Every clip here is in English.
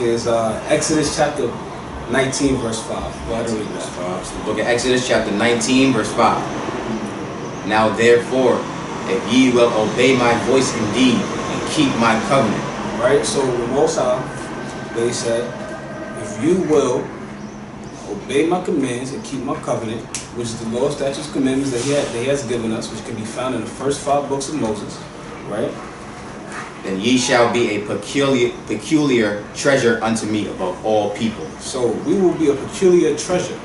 is Exodus chapter 19, verse 5. Go ahead and read that. So the book of Exodus chapter 19, verse 5. Now therefore, if ye will obey my voice indeed, and keep my covenant. Right, so the Most High, they said, if you will obey my commands and keep my covenant, which is the law, statutes, commandments that he has given us, which can be found in the first 5 books of Moses, right? Then ye shall be a peculiar treasure unto me above all people. So we will be a peculiar treasure.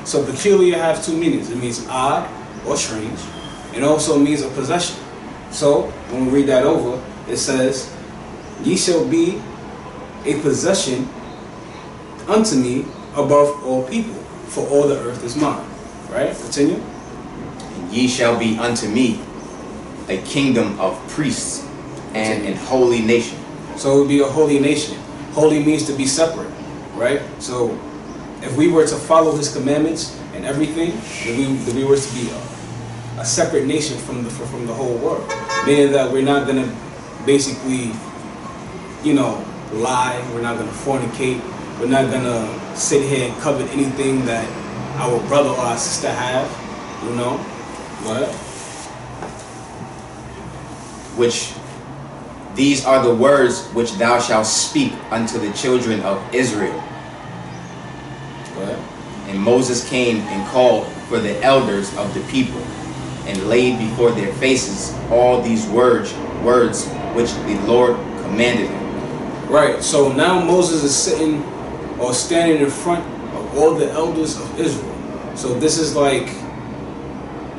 So peculiar has 2 meanings. It means odd or strange. It also means a possession. So when we read that over, it says, ye shall be a possession unto me above all people, for all the earth is mine. Right? Continue. And ye shall be unto me a kingdom of priests and an holy nation. So it would be a holy nation. Holy means to be separate, right? So if we were to follow his commandments and everything, then we were to be a separate nation from the whole world. Meaning that we're not going to basically, lie. We're not going to fornicate. We're not going to sit here and covet anything that our brother or our sister have, What? Which these are the words which thou shalt speak unto the children of Israel. What? And Moses came and called for the elders of the people, and laid before their faces all these words which the Lord commanded him. Right, so now Moses is sitting or standing in front of all the elders of Israel. So this is like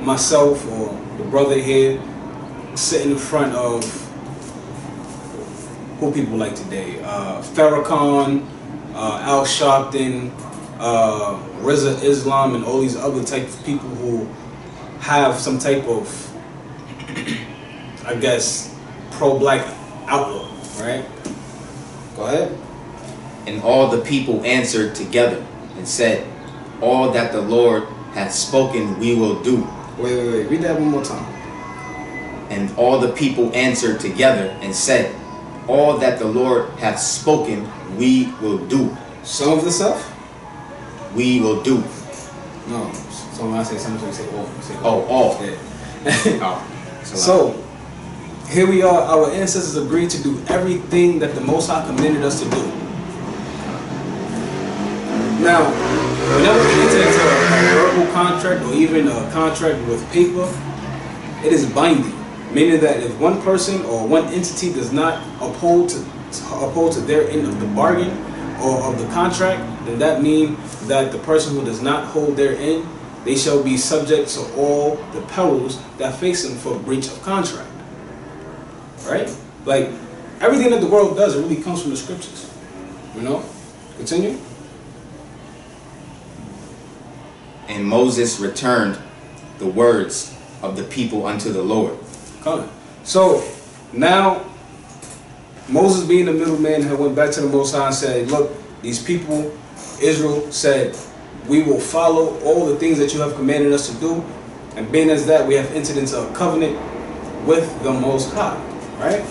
myself or the brother here sitting in front of who people like today. Farrakhan, Al Sharpton, Reza Islam, and all these other type of people who have some type of, I guess, pro-black outlook, right? Go ahead. And all the people answered together and said, all that the Lord hath spoken we will do. Wait. Read that one more time. And all the people answered together and said, all that the Lord hath spoken we will do. Some of the stuff? We will do. No. So when I say some, you say all. All. Yeah. So, here we are. Our ancestors agreed to do everything that the Most High commanded us to do. Now, whenever we enter into a verbal contract or even a contract with paper, it is binding. Meaning that if one person or one entity does not uphold to their end of the bargain or of the contract, then that means that the person who does not hold their end, they shall be subject to all the perils that face them for breach of contract. Right? Like, everything that the world does, it really comes from the scriptures. Continue. And Moses returned the words of the people unto the Lord. So now Moses, being the middleman, had went back to the Most High and said, look, these people, Israel, said, we will follow all the things that you have commanded us to do, and being as that, we have entered into a covenant with the Most High, right?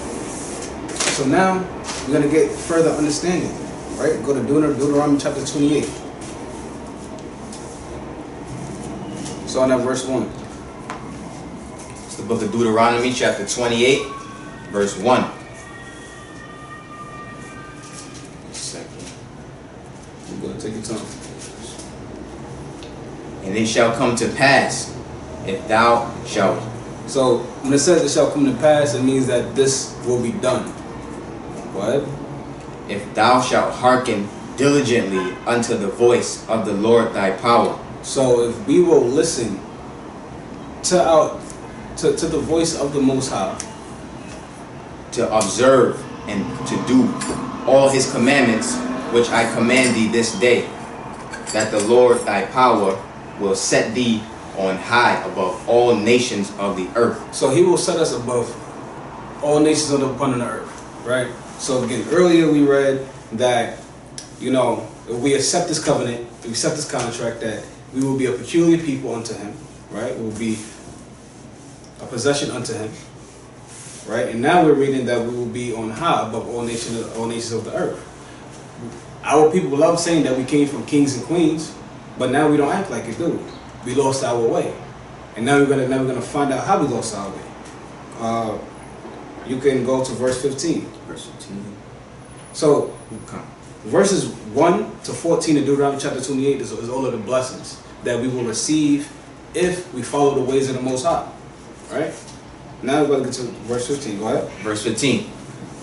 So now we're going to get further understanding, right? Go to Deuteronomy chapter 28. Starting at verse 1. It's the book of Deuteronomy chapter 28, verse 1. You're going to take your time. And it shall come to pass, if thou shalt. So when it says it shall come to pass, it means that this will be done. What? If thou shalt hearken diligently unto the voice of the Lord thy power. So if we will listen to the voice of the Most High, to observe and to do all his commandments which I command thee this day, that the Lord thy power will set thee on high above all nations of the earth. So he will set us above all nations upon the earth, right? So again, earlier we read that, if we accept this covenant, if we accept this contract, that we will be a peculiar people unto him, right? We will be a possession unto him, right? And now we're reading that we will be on high above all nations of the earth. Our people love saying that we came from kings and queens, but now we don't act like it, do we? We lost our way, and now we're gonna find out how we lost our way. You can go to verse 15. Verse 15. So, verses 1 to 14 of Deuteronomy chapter 28 is all of the blessings that we will receive if we follow the ways of the Most High. Right? Now we're going to get to verse 15. Go ahead. Verse 15.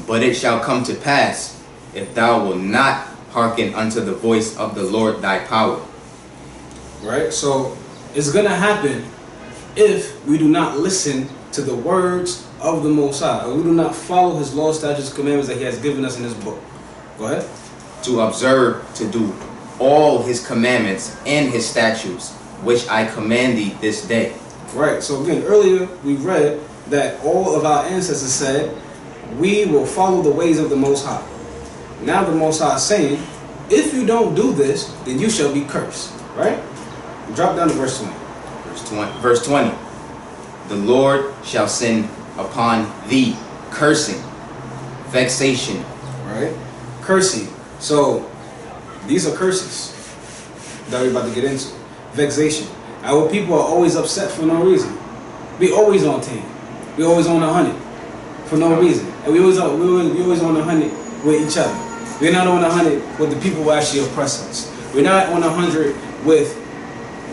But it shall come to pass, if thou wilt not hearken unto the voice of the Lord thy power. Right? So, it's going to happen if we do not listen to the words of the Most High, or we do not follow his law, statutes, commandments that he has given us in his book. Go ahead. To observe to do all his commandments and his statutes, which I command thee this day. Right. So again, earlier we read that all of our ancestors said, we will follow the ways of the Most High. Now the Most High is saying, if you don't do this, then you shall be cursed. Right? Drop down to verse 20. Verse 20. The Lord shall send upon thee cursing, vexation. Right? Cursing. So these are curses that we're about to get into. Vexation. Our people are always upset for no reason. We always on 10. We always on 100 for no reason. And we always on 100 with each other. We're not on 100 with the people who actually oppress us. We're not on 100 with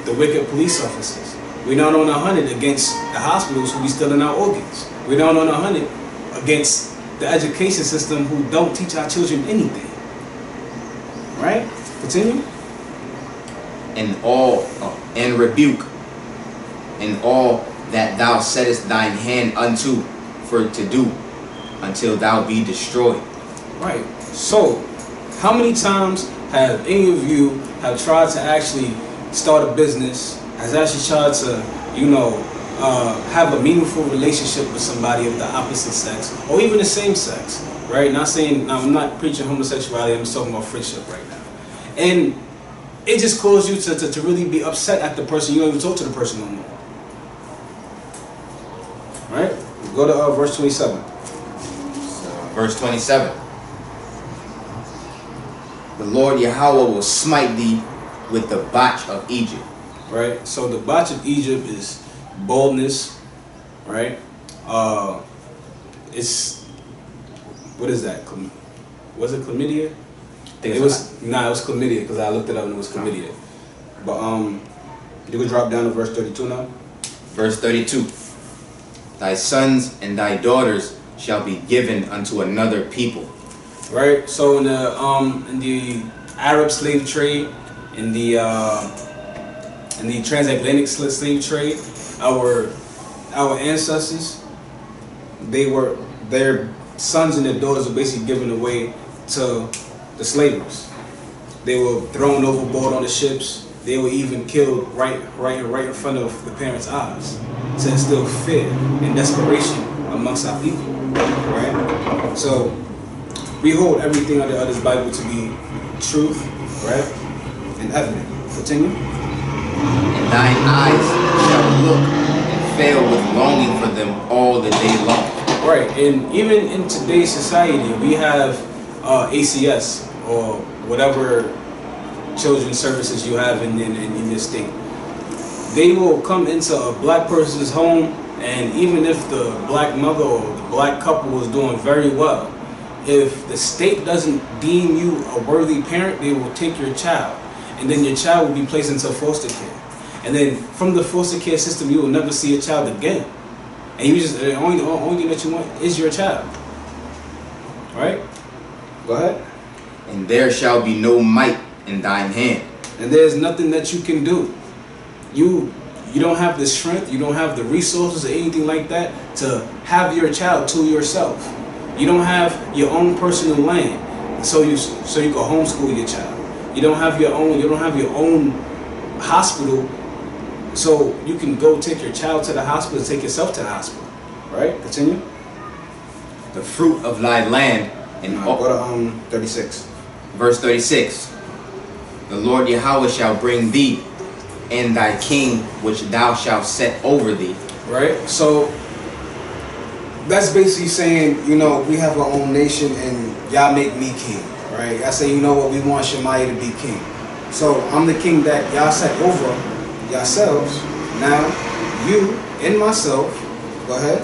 the wicked police officers. We're not on 100 against the hospitals who be stealing our organs. We're not on 100 against the education system who don't teach our children anything. Right? Continue. And rebuke in all that thou settest thine hand unto for to do, until thou be destroyed. Right. So, how many times have any of you have tried to actually start a business, has actually tried to, have a meaningful relationship with somebody of the opposite sex, or even the same sex, right? Not saying, I'm not preaching homosexuality, I'm just talking about friendship right now. And it just caused you to really be upset at the person. You don't even talk to the person no more. Right? Go to verse 27. Verse 27. The Lord Yahweh will smite thee with the botch of Egypt. Right? So the botch of Egypt is boldness, right? It's, what is that? Was it chlamydia? It was chlamydia, because I looked it up and it was chlamydia. But you can drop down to verse 32 now. Verse 32. Thy sons and thy daughters shall be given unto another people. Right. So in the Arab slave trade, in the transatlantic slave trade, our ancestors, their sons and their daughters were basically given away to the slavers. They were thrown overboard on the ships. They were even killed right in front of the parents' eyes to instill fear and desperation amongst our people. Right? So we hold everything under this Bible to be truth, right? And evident. Continue. And thine eyes shall look and fail with longing for them all the day long. Right. And even in today's society, we have ACS, or whatever children's services you have in your state. They will come into a black person's home, and even if the black mother or the black couple is doing very well, if the state doesn't deem you a worthy parent, they will take your child, and then your child will be placed into foster care. And then from the foster care system, you will never see your child again. And the only thing that you want is your child. Right? Go ahead. And there shall be no might in thine hand. And there's nothing that you can do. You don't have the strength, you don't have the resources or anything like that to have your child to yourself. You don't have your own personal land, so you can homeschool your child. You don't have your own hospital, so you can go take your child to the hospital, take yourself to the hospital. Right? Continue. The fruit of thy land and go to 36. Verse 36. The Lord Yahweh shall bring thee and thy king which thou shalt set over thee. Right? So that's basically saying, we have our own nation and y'all make me king. right? Y'all say, you know what, we want Shemaiah to be king. So I'm the king that y'all set over yourselves. Now, you and myself, go ahead.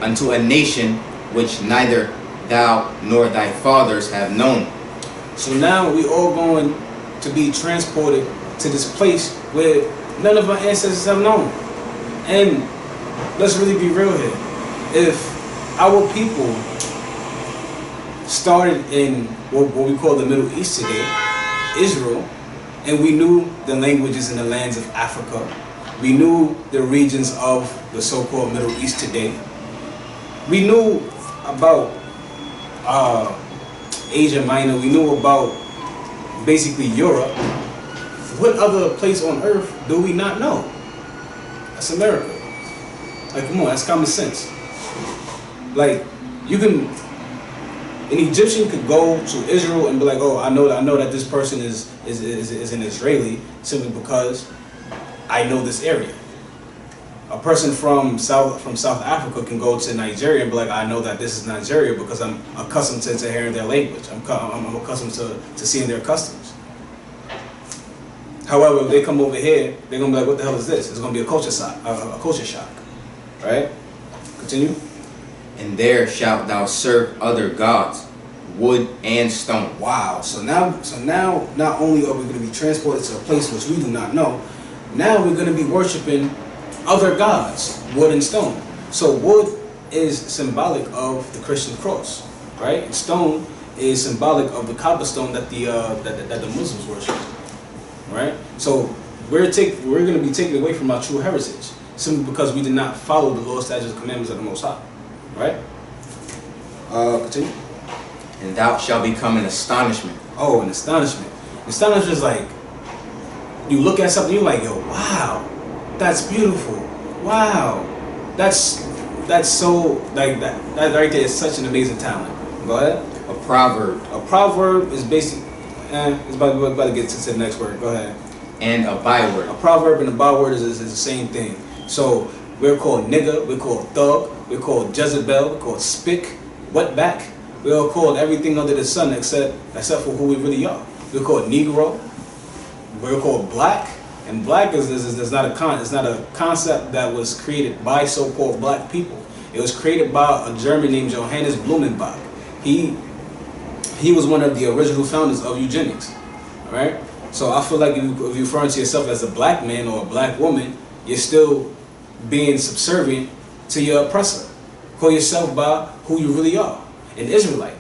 Unto a nation which neither thou nor thy fathers have known. So now we all going to be transported to this place where none of our ancestors have known. And let's really be real here. If our people started in what we call the Middle East today, Israel, and we knew the languages and the lands of Africa, we knew the regions of the so-called Middle East today, we knew about Asia Minor, we knew about basically Europe. What other place on earth do we not know? That's America. Like, come on, that's common sense. Like, you can, an Egyptian could go to Israel and be like, oh, I know that this person is an Israeli simply because I know this area. A person from South Africa can go to Nigeria and be like, I know that this is Nigeria because I'm accustomed to hearing their language. I'm accustomed to seeing their customs. However, if they come over here, they're gonna be like, what the hell is this? It's gonna be a culture shock, right? Continue. And there shalt thou serve other gods, wood and stone. Wow. So now, not only are we going to be transported to a place which we do not know, now we're going to be worshiping other gods, wood and stone. So wood is symbolic of the Christian cross, right? And stone is symbolic of the cobblestone that the Muslims worship, right? So we're going to be taken away from our true heritage simply because we did not follow the law, statutes, and commandments of the Most High, right? Continue. And thou shalt become an astonishment. Oh, an astonishment. Astonishment is like, you look at something, you're like, yo, wow, that's beautiful. Wow, that's so, like, that right there is such an amazing talent. Go ahead. A proverb. A proverb is basically, it's about to get to the next word. Go ahead. And a byword. A proverb and a byword is the same thing. So we're called nigger, we're called thug, we're called Jezebel, we're called spick, wetback. We are called everything under the sun except for who we really are. We're called Negro. We're called black, and black is not a concept that was created by so-called black people. It was created by a German named Johannes Blumenbach. He was one of the original founders of eugenics. All right. So I feel like if you're referring to yourself as a black man or a black woman, you're still being subservient to your oppressor. Call yourself by who you really are. An Israelite,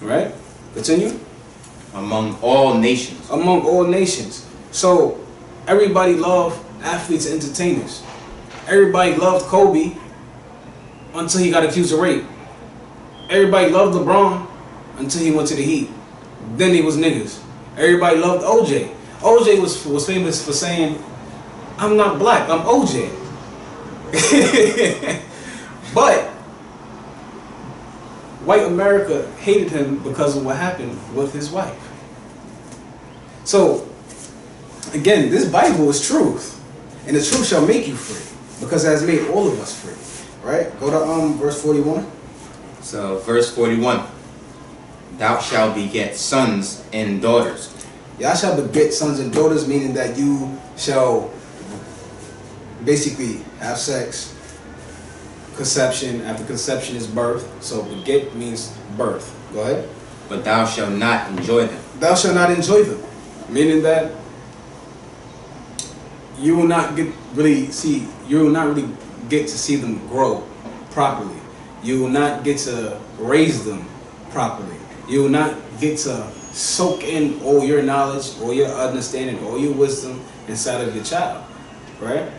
right? Continue. Among all nations. Among all nations. So everybody loved athletes and entertainers. Everybody loved Kobe until he got accused of rape. Everybody loved LeBron until he went to the Heat. Then he was niggas. Everybody loved OJ. OJ was famous for saying, I'm not black, I'm OJ. But white America hated him because of what happened with his wife. So, again, this Bible is truth. And the truth shall make you free. Because it has made all of us free. Right? Go to verse 41. So, verse 41. Thou shalt beget sons and daughters. Y'all shall beget sons and daughters, meaning that you shall basically have sex. Conception, after conception is birth. So beget means birth. Go ahead. But thou shalt not enjoy them. Thou shalt not enjoy them. Meaning that you will not really get to see them grow properly. You will not get to raise them properly. You will not get to soak in all your knowledge, all your understanding, all your wisdom inside of your child. Right?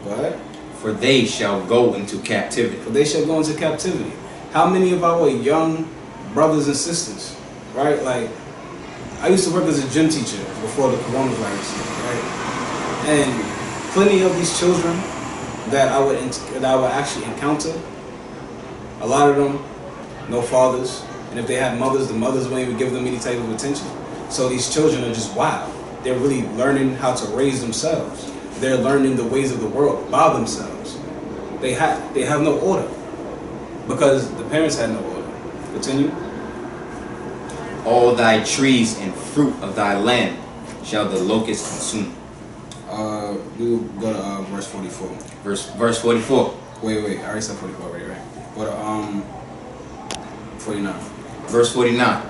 Go ahead. For they shall go into captivity. For they shall go into captivity. How many of our young brothers and sisters, right? Like, I used to work as a gym teacher before the coronavirus, right? And plenty of these children that I would actually encounter, a lot of them, no fathers. And if they had mothers, the mothers wouldn't even give them any type of attention. So these children are just wild. They're really learning how to raise themselves. They're learning the ways of the world by themselves. They have no order because the parents had no order. Continue. All thy trees and fruit of thy land shall the locust consume. We will go to verse 44. Verse 44. Wait. I already said 44 already, right? Go to 49. Verse 49.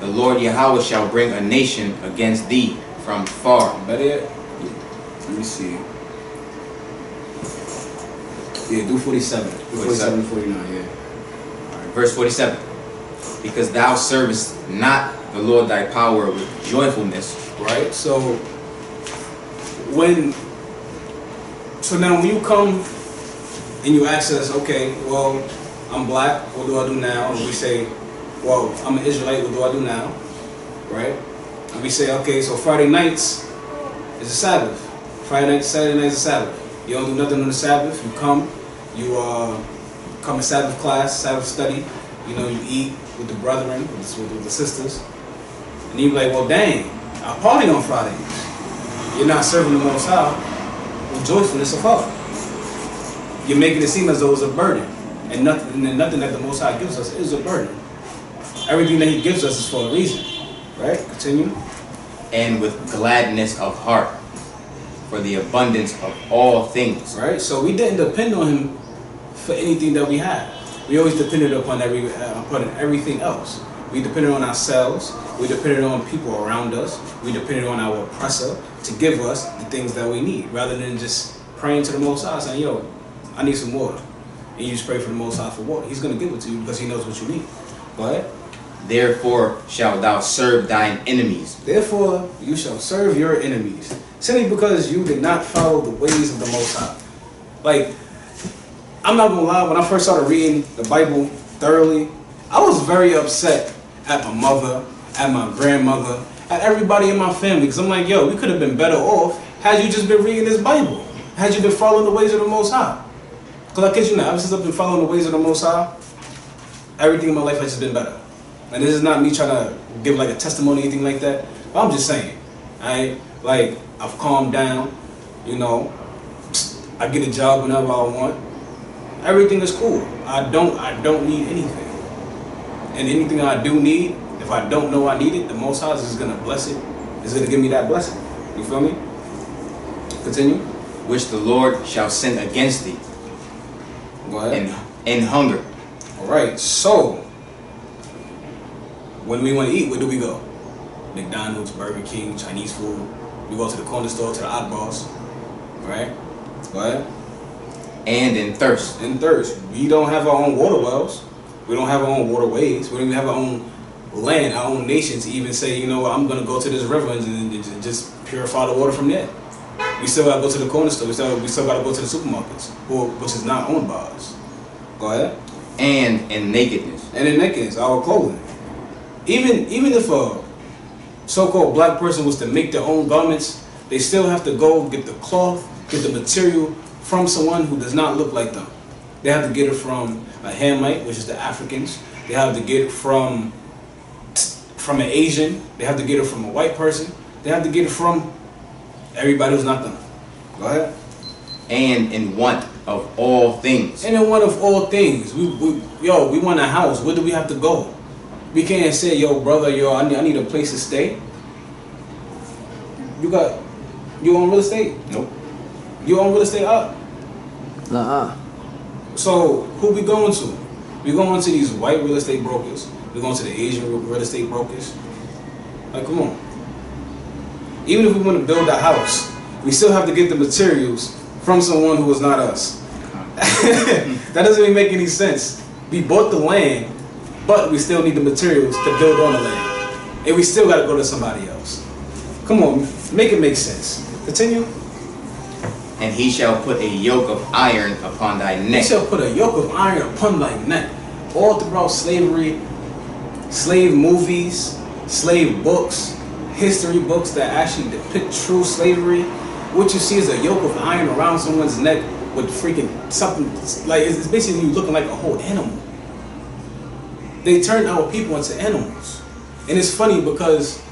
The Lord Yahweh shall bring a nation against thee from far. Better yet, let me see. Yeah, do 47. Do 47, 49, yeah. Verse 47. Because thou servest not the Lord thy power with joyfulness. Right? So now when you come and you ask us, okay, well, I'm black, what do I do now? And we say, well, I'm an Israelite, what do I do now? Right? And we say, okay, so Friday nights is a Sabbath. Friday night, Saturday night is a Sabbath. You don't do nothing on the Sabbath. You come to Sabbath class, Sabbath study. You know, you eat with the brethren, with the sisters. And you be like, well, dang, I party on Fridays. You're not serving the Most High with joyfulness of heart. You're making it seem as though it's a burden. And nothing that the Most High gives us is a burden. Everything that He gives us is for a reason. Right? Continue. And with gladness of heart, for the abundance of all things. Right? So we didn't depend on Him for anything that we had. We always depended upon everything else. We depended on ourselves. We depended on people around us. We depended on our oppressor to give us the things that we need, rather than just praying to the Most High, saying, yo, I need some water. And you just pray for the Most High for water. He's going to give it to you because He knows what you need. Go ahead. Therefore shalt thou serve thine enemies. Therefore you shall serve your enemies, simply because you did not follow the ways of the Most High. Like, I'm not going to lie, when I first started reading the Bible thoroughly, I was very upset at my mother, at my grandmother, at everybody in my family, because I'm like, yo, we could have been better off had you just been reading this Bible, had you been following the ways of the Most High. Because I kid you not, ever since I've been following the ways of the Most High, everything in my life has just been better. And this is not me trying to give like a testimony or anything like that, but I'm just saying, like, I've calmed down, you know, I get a job whenever I want. Everything is cool. I don't need anything. And anything I do need, if I don't know I need it, the Most High is just gonna bless it. It's gonna give me that blessing. You feel me? Continue. Which the Lord shall send against thee. Go ahead. And hunger. Alright, so when we want to eat, where do we go? McDonald's, Burger King, Chinese food. We go to the corner store, to the Oddballs. Right? Go ahead. And in thirst. In thirst. We don't have our own water wells. We don't have our own waterways. We don't even have our own land, our own nation to even say, you know what, I'm going to go to this river and just purify the water from there. We still got to go to the corner store. We still got to go to the supermarkets, which is not owned by us. Go ahead. And in nakedness. And in nakedness, our clothing. Even if a so-called black person was to make their own garments, they still have to go get the cloth, get the material from someone who does not look like them. They have to get it from a Hamite, which is the Africans. They have to get it from an Asian. They have to get it from a white person. They have to get it from everybody who's not them. Go ahead. And in want of all things. And in want of all things. We want a house. Where do we have to go? We can't say, yo, brother, I need a place to stay. You own real estate? Nope. You own real estate up? Nuh-uh. So who we going to? We going to these white real estate brokers. We going to the Asian real estate brokers. Like, come on. Even if we want to build a house, we still have to get the materials from someone who is not us. That doesn't even make any sense. We bought the land, but we still need the materials to build on the land. And we still got to go to somebody else. Come on, make it make sense. Continue. And he shall put a yoke of iron upon thy neck. He shall put a yoke of iron upon thy neck. All throughout slavery, slave movies, slave books, history books that actually depict true slavery, what you see is a yoke of iron around someone's neck with freaking something, like it's basically you looking like a whole animal. They turned our people into animals. And it's funny because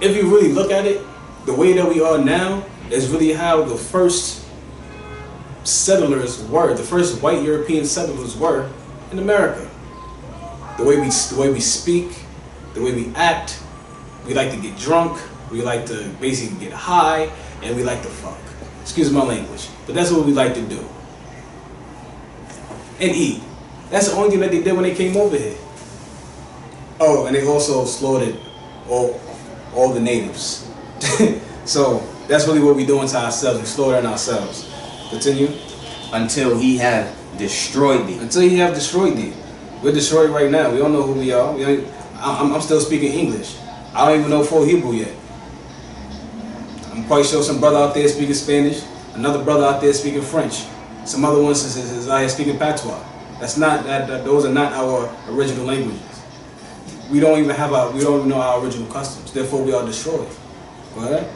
if you really look at it, the way that we are now is really how the first settlers were, the first white European settlers were in America. the way we speak, the way we act. We like to get drunk. We like to basically get high, and we like to fuck. Excuse my language, but that's what we like to do. And eat. That's the only thing that they did when they came over here. Oh, and they also slaughtered all the natives. So that's really what we're doing to ourselves. We're slaughtering ourselves. Continue. Until he have destroyed thee. Until he have destroyed thee. We're destroyed right now. We don't know who we are. I'm still speaking English. I don't even know full Hebrew yet. I'm quite sure some brother out there speaking Spanish. Another brother out there speaking French. Some other ones is out here speaking Patois. That's not those are not our original languages. We don't even know our original customs. Therefore, we are destroyed. Go ahead.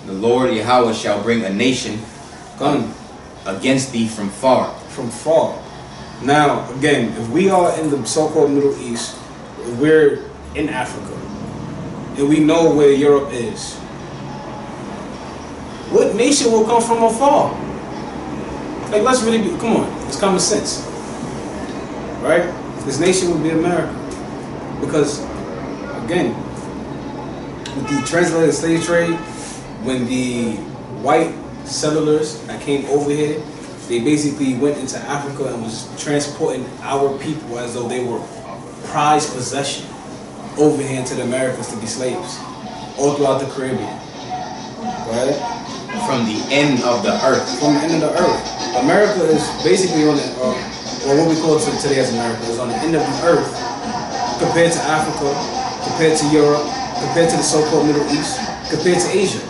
The Lord Yahweh shall bring a nation against thee from far. From far. Now, again, if we are in the so-called Middle East, we're in Africa, and we know where Europe is, what nation will come from afar? Like, let's really be, come on, it's common sense. Right? This nation would be America. Because, again, with the transatlantic slave trade, when the white settlers that came over here, they basically went into Africa and was transporting our people as though they were prized possession over here into the Americas to be slaves, all throughout the Caribbean. Right? From the end of the earth. From the end of the earth. America is basically on the, or what we call today as America, is on the end of the earth compared to Africa, compared to Europe, compared to the so-called Middle East, compared to Asia.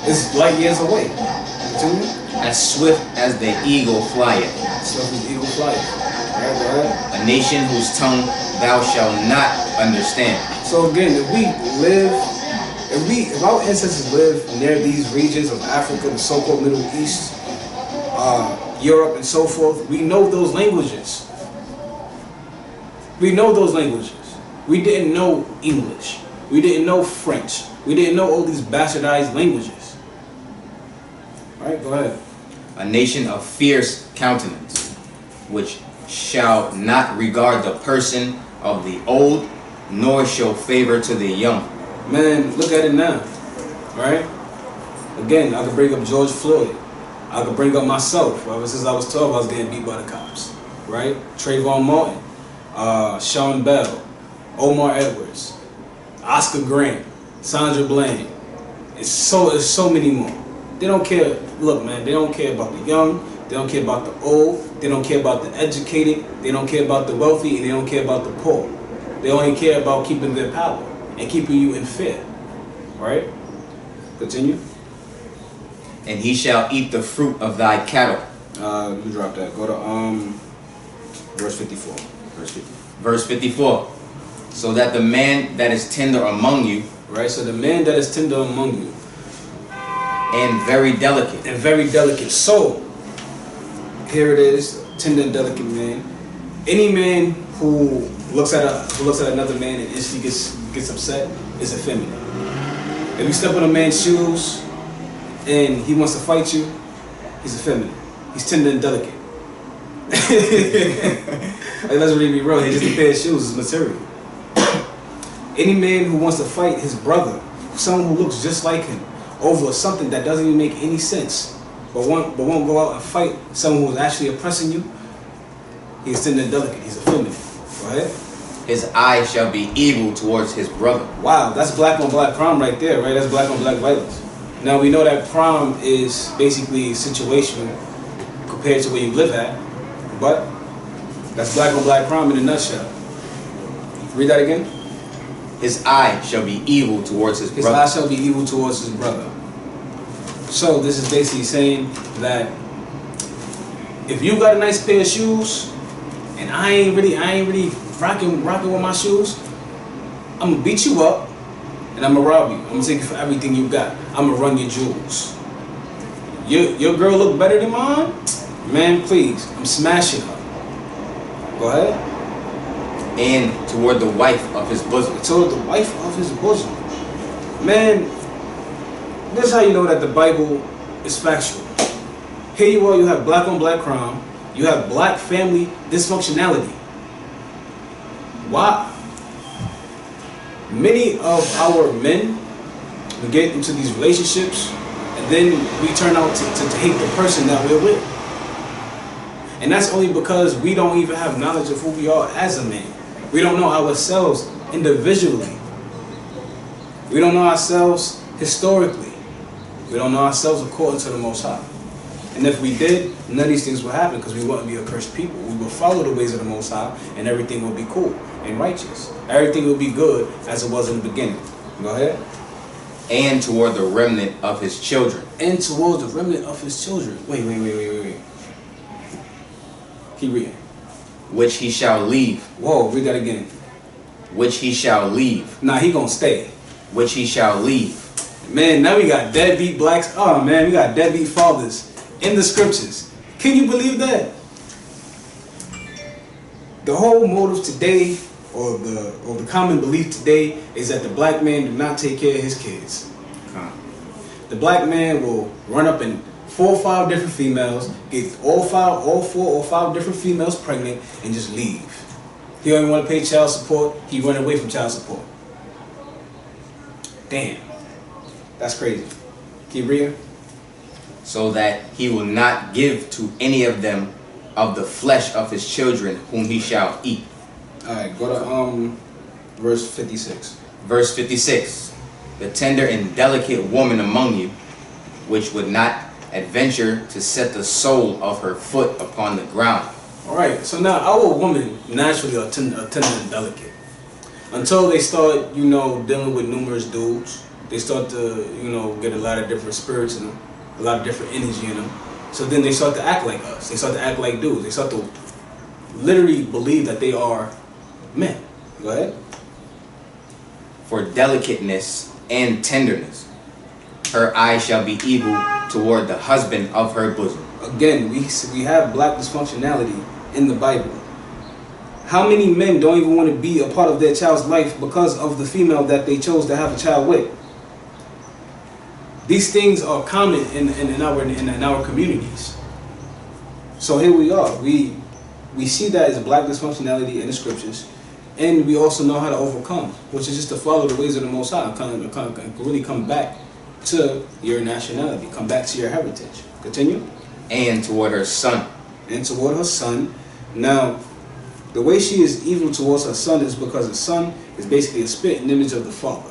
It's light years away. Continue. As swift as the eagle flieth. Swift as the eagle flieth. Right. A nation whose tongue thou shalt not understand. So again, if our ancestors lived near these regions of Africa, the so-called Middle East, Europe, and so forth, we know those languages. We know those languages. We didn't know English. We didn't know French. We didn't know all these bastardized languages. All right, go ahead. A nation of fierce countenance, which shall not regard the person of the old, nor show favor to the young. Man, look at it now, right? Again, I could bring up George Floyd. I could bring up myself. Ever since I was 12, I was getting beat by the cops, right? Trayvon Martin, Sean Bell, Omar Edwards, Oscar Grant, Sandra Bland. It's so many more. They don't care. Look, man, they don't care about the young. They don't care about the old. They don't care about the educated. They don't care about the wealthy, and they don't care about the poor. They only care about keeping their power and keeping you in fear. Right? Continue. And he shall eat the fruit of thy cattle. You drop that. Go to verse 54. Verse 54. So that the man that is tender among you. Right. So the man that is tender among you. And very delicate. And very delicate. So here it is, tender and delicate man. Any man who looks at another man and instantly gets upset is effeminate. If you step on a man's shoes and he wants to fight you, he's effeminate. He's tender and delicate. Like, let's really be real. He just a pair of shoes is material. Any man who wants to fight his brother, someone who looks just like him, over something that doesn't even make any sense, but won't go out and fight someone who's actually oppressing you, he's tender and delicate. He's effeminate. Go ahead. His eye shall be evil towards his brother. Wow, that's black on black crime right there, right? That's black on black violence. Now we know that crime is basically situational compared to where you live at, but that's black on black crime in a nutshell. Read that again. His eye shall be evil towards his brother. His eye shall be evil towards his brother. So this is basically saying that if you got a nice pair of shoes and I ain't really rocking with my shoes, I'm gonna beat you up and I'm gonna rob you. I'm gonna take you for everything you got. I'm gonna run your jewels. Your girl look better than mine? Man, please, I'm smashing her. Go ahead. And toward the wife of his bosom. Toward the wife of his bosom. Man, this is how you know that the Bible is factual. Here you are, you have black on black crime, you have black family dysfunctionality. Why? Many of our men, we get into these relationships, and then we turn out to hate the person that we're with. And that's only because we don't even have knowledge of who we are as a man. We don't know ourselves individually. We don't know ourselves historically. We don't know ourselves according to the Most High. And if we did, none of these things would happen because we wouldn't be a cursed people. We would follow the ways of the Most High and everything will be cool and righteous. Everything will be good as it was in the beginning. Go ahead. And toward the remnant of his children. And toward the remnant of his children. Wait. Keep reading. Which he shall leave. Whoa, read that again. Which he shall leave. Nah, he gonna stay. Which he shall leave. Man, now we got deadbeat blacks. Oh man, we got deadbeat fathers in the scriptures. Can you believe that? The whole motive today, or the common belief today, is that the black man do not take care of his kids. The black man will run up and 4 or 5 different females, get all 4 or 5 different females pregnant, and just leave. He don't even want to pay child support. He run away from child support. Damn, that's crazy. Keep reading. So that he will not give to any of them of the flesh of his children whom he shall eat. All right, go to verse 56. Verse 56. The tender and delicate woman among you, which would not adventure to set the sole of her foot upon the ground. All right, so now our women naturally are tender and delicate. Until they start, dealing with numerous dudes, they start to, get a lot of different spirits in them, a lot of different energy in them. So then they start to act like us. They start to act like dudes. They start to literally believe that they are men. Go ahead. For delicateness and tenderness, her eye shall be evil toward the husband of her bosom. Again, we have black dysfunctionality in the Bible. How many men don't even want to be a part of their child's life because of the female that they chose to have a child with? These things are common in our communities. So here we are. We see that as black dysfunctionality in the scriptures, and we also know how to overcome, which is just to follow the ways of the Most High, and really come back to your nationality, come back to your heritage. Continue. And toward her son. And toward her son. Now, the way she is evil towards her son is because the son is basically a spitting image of the father.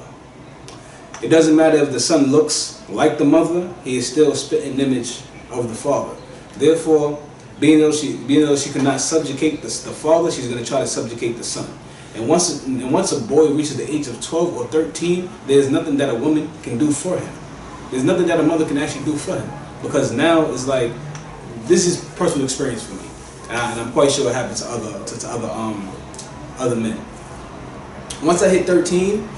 It doesn't matter if the son looks like the mother, he is still a spitting image of the father. Therefore, being though she cannot subjugate the father, she's going to try to subjugate the son. And once a boy reaches the age of 12 or 13, there's nothing that a woman can do for him. There's nothing that a mother can actually do for him. Because now it's like, this is personal experience for me. And I'm quite sure it happens to other men. Once I hit 13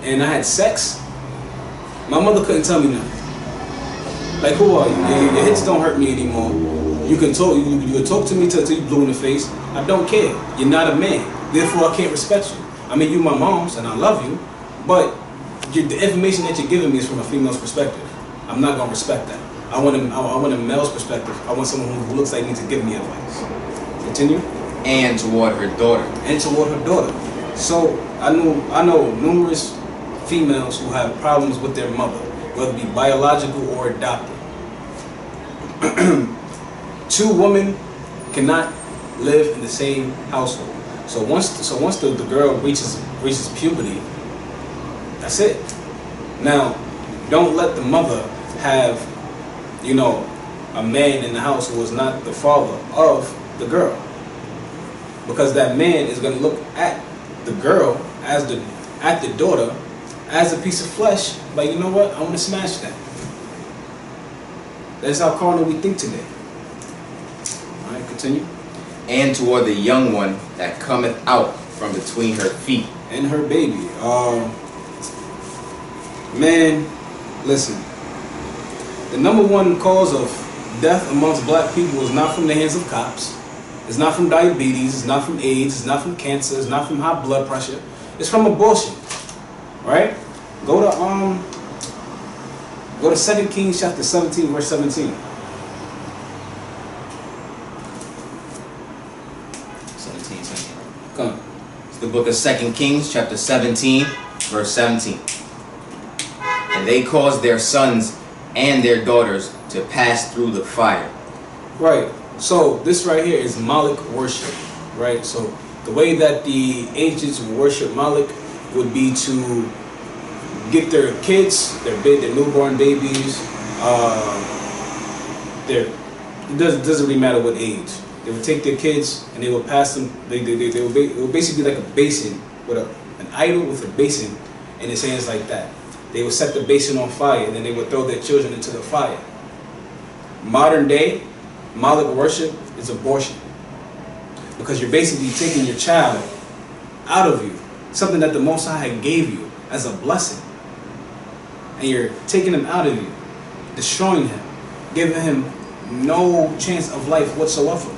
and I had sex, my mother couldn't tell me nothing. Like, who are you? Your hips don't hurt me anymore. You can talk. You can talk to me till you blue in the face. I don't care. You're not a man. Therefore, I can't respect you. I mean, you my mom's and I love you, but the information that you're giving me is from a female's perspective. I'm not gonna respect that. I want a male's perspective. I want someone who looks like me to give me advice. Continue. And toward her daughter. And toward her daughter. So I know numerous females who have problems with their mother, whether it be biological or adopted. 2 women cannot live in the same household. So once the girl reaches puberty, that's it. Now, don't let the mother have, a man in the house who is not the father of the girl, because that man is going to look at the girl at the daughter as a piece of flesh. Like, you know what? I want to smash that. That's how carnal we think today. All right, continue. And toward the young one that cometh out from between her feet. And her baby. Man, listen. The #1 cause of death amongst black people is not from the hands of cops. It's not from diabetes. It's not from AIDS. It's not from cancer. It's not from high blood pressure. It's from abortion. Right? Go to 2 Kings chapter 17, verse 17. 17. Come. The The book of 2 Kings, chapter 17, verse 17. And they caused their sons and their daughters to pass through the fire. Right. So this right here is Moloch worship. Right. So the way that the ancients worship Moloch would be to get their kids, their newborn babies, it doesn't really matter what age. They would take their kids and they would pass them. It would basically be like a basin with an idol with a basin in its hands like that. They would set the basin on fire and then they would throw their children into the fire. Modern day, Moloch worship is abortion, because you're basically taking your child out of you, something that the Most High gave you as a blessing, and you're taking him out of you, destroying him, giving him no chance of life whatsoever.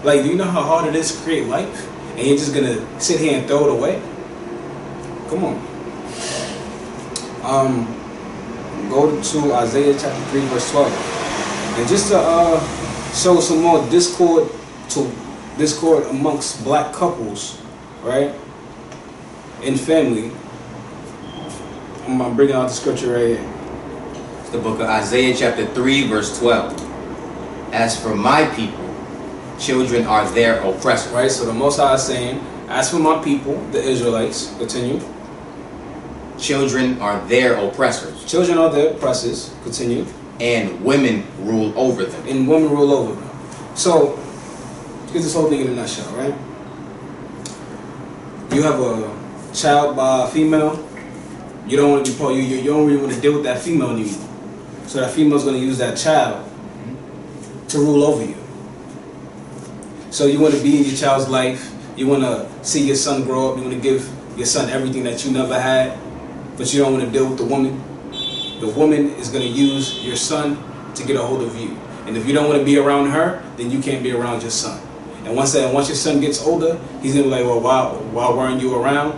Like, do you know how hard it is to create life? And you're just gonna sit here and throw it away? Come on. Go to Isaiah chapter 3, verse 12. And just to show some more discord amongst black couples, right? In family. I'm bringing out the scripture right here. It's the book of Isaiah chapter 3, verse 12. As for my people, children are their oppressors. Right, so the Most High is saying, as for my people, the Israelites, continue. Children are their oppressors. Children are their oppressors, continue. And women rule over them. And women rule over them. So, let's get this whole thing in a nutshell, right? You have a child by a female. You don't want to be you don't really want to deal with that female anymore. So that female's going to use that child to rule over you. So you want to be in your child's life. You want to see your son grow up. You want to give your son everything that you never had, but you don't want to deal with the woman. The woman is going to use your son to get a hold of you. And if you don't want to be around her, then you can't be around your son. And once your son gets older, he's going to be like, well, why weren't you around?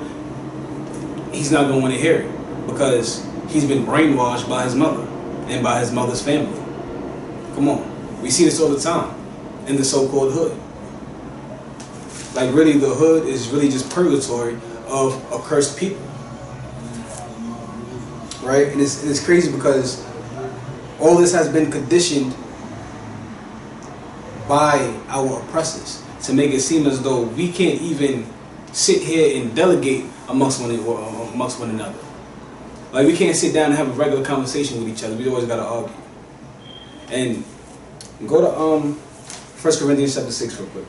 He's not going to want to hear it, because he's been brainwashed by his mother and by his mother's family. Come on. We see this all the time in the so-called hood. Like, really, the hood is really just purgatory of accursed people. Right? And it's crazy because all this has been conditioned by our oppressors to make it seem as though we can't even sit here and delegate amongst one another. Like, we can't sit down and have a regular conversation with each other. We always got to argue. And go to 1 Corinthians chapter 6 real quick.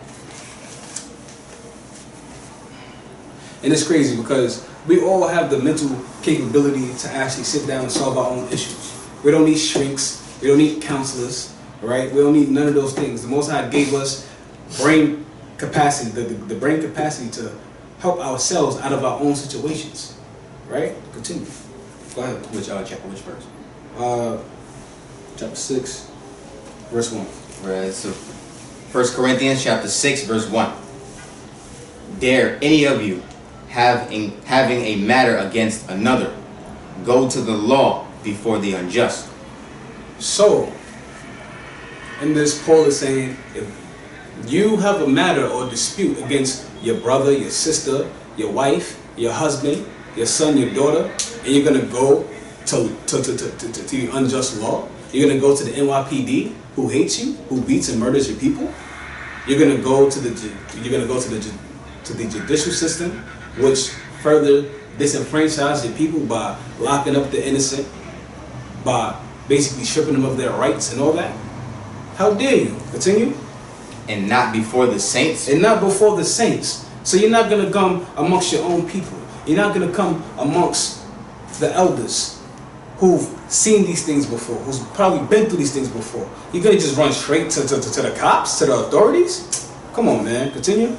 And it's crazy because we all have the mental capability to actually sit down and solve our own issues. We don't need shrinks. We don't need counselors, right? We don't need none of those things. The Most High gave us brain capacity, the brain capacity to help ourselves out of our own situations, right? Continue. Go ahead. Which verse? Chapter 6, verse 1. Right, so 1 Corinthians chapter 6, verse 1. Dare any of you having a matter against another go to the law before the unjust? So, in this, Paul is saying, if you have a matter or dispute against your brother, your sister, your wife, your husband, your son, your daughter, and you're going to go to the unjust law, you're going to go to the NYPD, who hates you, who beats and murders your people, you're going to go to the judicial system, which further disenfranchise your people by locking up the innocent, by basically stripping them of their rights and all that. How dare you? Continue. And not before the saints? And not before the saints. So you're not going to come amongst your own people. You're not going to come amongst the elders who've seen these things before, who's probably been through these things before. You're going to just run straight to the cops, to the authorities? Come on, man. Continue.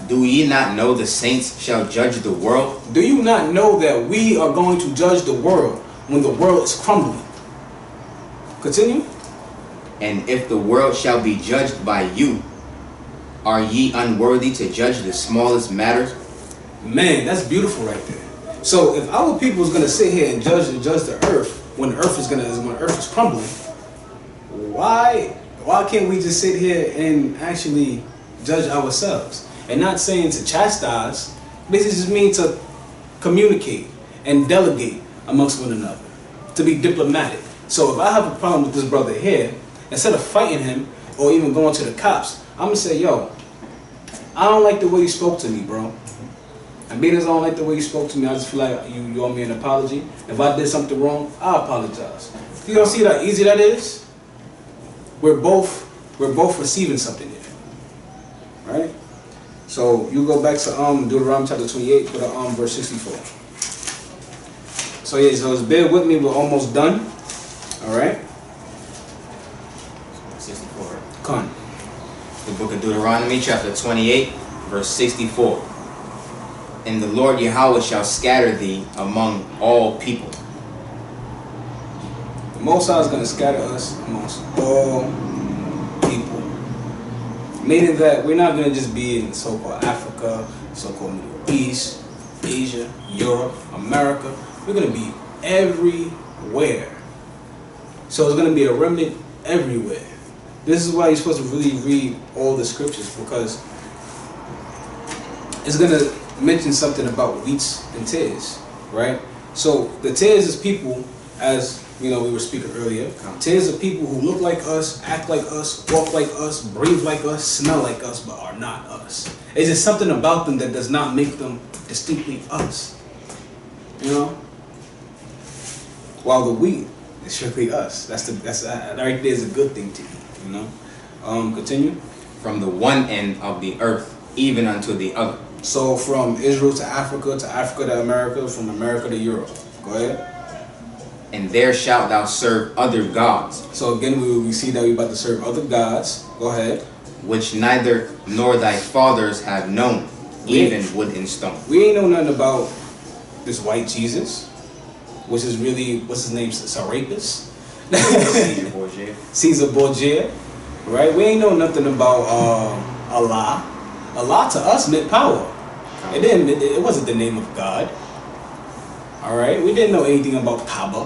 Do ye not know the saints shall judge the world? Do you not know that we are going to judge the world when the world is crumbling? Continue. And if the world shall be judged by you, are ye unworthy to judge the smallest matters? Man, that's beautiful right there. So if our people is going to sit here and judge the earth when the earth is crumbling, why can't we just sit here and actually judge ourselves? And not saying to chastise, basically just mean to communicate and delegate amongst one another, to be diplomatic. So if I have a problem with this brother here, instead of fighting him or even going to the cops, I'm gonna say, yo, I don't like the way you spoke to me, bro. And being as I don't like the way you spoke to me, I just feel like you owe me an apology. If I did something wrong, I apologize. You don't see how easy that is? We're both receiving something here, right? So you go back to Deuteronomy chapter 28, go to verse 64. So yeah, so bear with me, we're almost done. All right. 64. Come. The book of Deuteronomy chapter 28, verse 64. And the Lord Yahweh shall scatter thee among all people. The Most High is going to scatter us amongst all people. Meaning that we're not going to just be in so-called Africa, so-called Middle East, Asia, Europe, America. We're going to be everywhere. So it's going to be a remnant everywhere. This is why you're supposed to really read all the scriptures, because it's going to mention something about wheats and tares, right? So the tares is people, as you know, we were speaking earlier. Tares are people who look like us, act like us, walk like us, breathe like us, smell like us, but are not us. It's just something about them that does not make them distinctly us. You know? While the wheat is strictly us. That's right there is a good thing to you. You know? Continue. From the one end of the earth even unto the other. So from Israel to Africa to America, from America to Europe. Go ahead. And there shalt thou serve other gods. So again, we see that we're about to serve other gods. Go ahead. Which neither nor thy fathers have known, even wood and stone. We ain't know nothing about this white Jesus, which is really, what's his name, Serapis? Caesar Borgia. Caesar Borgia, right? We ain't know nothing about Allah. Allah to us meant power. It wasn't the name of God. All right, we didn't know anything about Kaaba.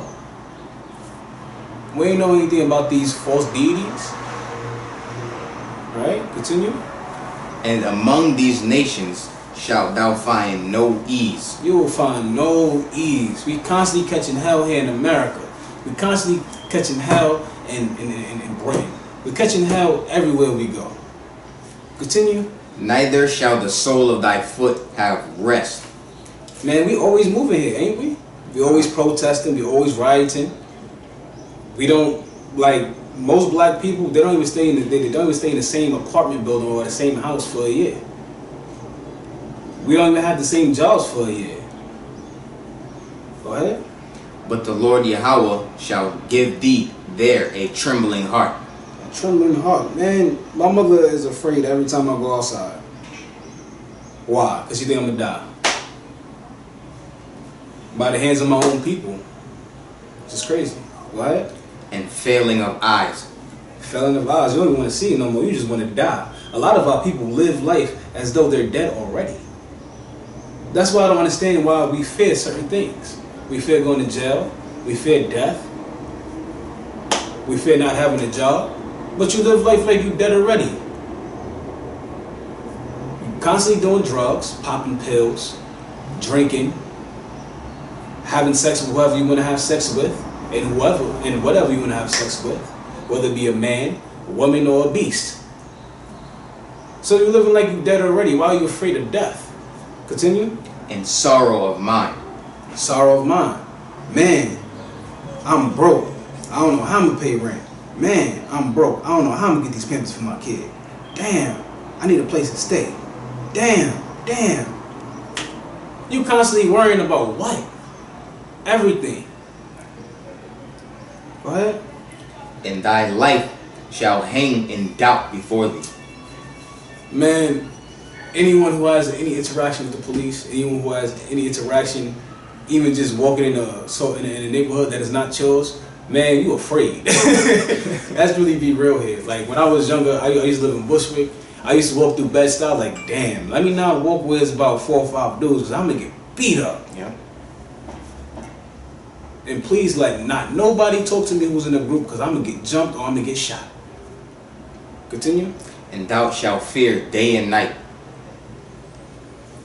We didn't know anything about these false deities. All right, continue. And among these nations shalt thou find no ease. You will find no ease. We constantly catching hell here in America. We constantly catching hell in Britain. We're catching hell everywhere we go. Continue. Neither shall the sole of thy foot have rest. Man, we always moving here, ain't we? We always protesting, we always rioting. We don't, like most black people, they don't even stay in the same apartment building or the same house for a year. We don't even have the same jobs for a year. Go ahead. But the Lord Yahweh shall give thee there a trembling heart. A trembling heart. Man, my mother is afraid every time I go outside. Why? Because she think I'm going to die. By the hands of my own people. It's just crazy. Go ahead. And failing of eyes. Failing of eyes. You don't even want to see it no more. You just want to die. A lot of our people live life as though they're dead already. That's why I don't understand why we fear certain things. We fear going to jail. We fear death. We fear not having a job. But you live life like you're dead already. You're constantly doing drugs, popping pills, drinking, having sex with whoever you want to have sex with, and whatever you want to have sex with, whether it be a man, a woman, or a beast. So you're living like you're dead already. Why are you afraid of death? Continue. And sorrow of mind. Sorrow of mind. Man, I'm broke. I don't know how I'm going to pay rent. Man, I'm broke. I don't know how I'm going to get these pampers for my kid. Damn, I need a place to stay. Damn. You constantly worrying about what? Everything. Go ahead. And thy life shall hang in doubt before thee. Man, anyone who has any interaction with the police, anyone who has any interaction, even just walking in a neighborhood that is not yours, man, you afraid. Let's really be real here. Like when I was younger, I used to live in Bushwick. I used to walk through Bed-Stuy like, damn, let me not walk where it's about 4 or 5 dudes because I'm going to get beat up. Yeah. And please, like, not nobody talk to me who's in a group because I'm going to get jumped or I'm going to get shot. Continue. And thou shalt fear day and night.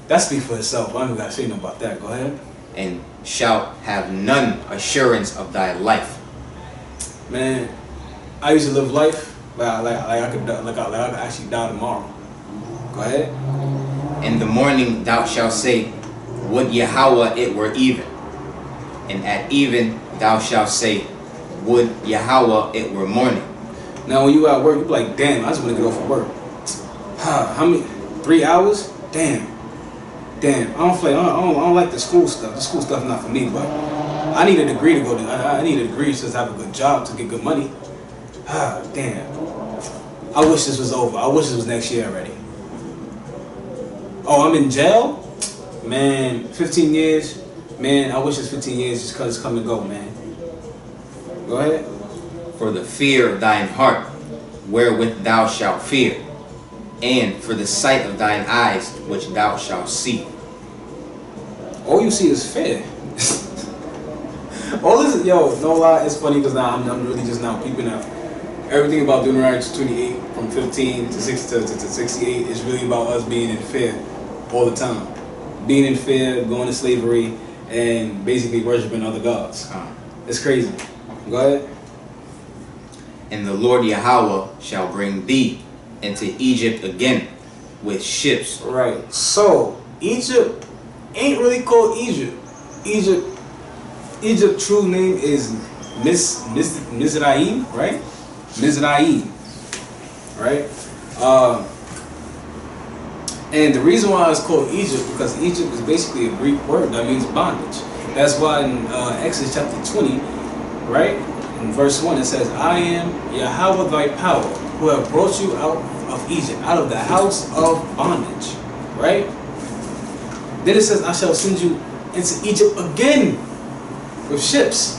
That speaks for itself. I don't even gotta say nothing about that. Go ahead. And shalt have none assurance of thy life. Man, I used to live life like I could actually die tomorrow. Go ahead. In the morning thou shalt say, would Yahweh it were even. And at even thou shalt say, would Yahweh it were morning. Now when you at work, you be like, damn, I just want to get off of work. How many? 3 hours? Damn. I don't like the school stuff. The school stuff not for me, but I need a degree to go to. I need a degree to just have a good job to get good money. Damn. I wish this was over. I wish this was next year already. Oh, I'm in jail? Man, 15 years. Man, I wish it's 15 years just because it's come and go, man. Go ahead. For the fear of thine heart, wherewith thou shalt fear, and for the sight of thine eyes, which thou shalt see. All you see is fear. All this, yo, no lie, it's funny because now I'm really just now peeping out. Everything about Deuteronomy 28 from 15 to 68 is really about us being in fear all the time. Being in fear, going to slavery, and basically worshiping other gods. It's crazy. Go ahead. And the Lord Yahweh shall bring thee into Egypt again with ships. Right. So Egypt ain't really called Egypt. Egypt true name is Mizraim, right? Mizraim, right? And the reason why it's called Egypt because Egypt is basically a Greek word that means bondage. That's why in Exodus chapter 20, right, in verse 1 it says, I am Yahweh thy power, who have brought you out of Egypt, out of the house of bondage, right? Then it says, I shall send you into Egypt again with ships.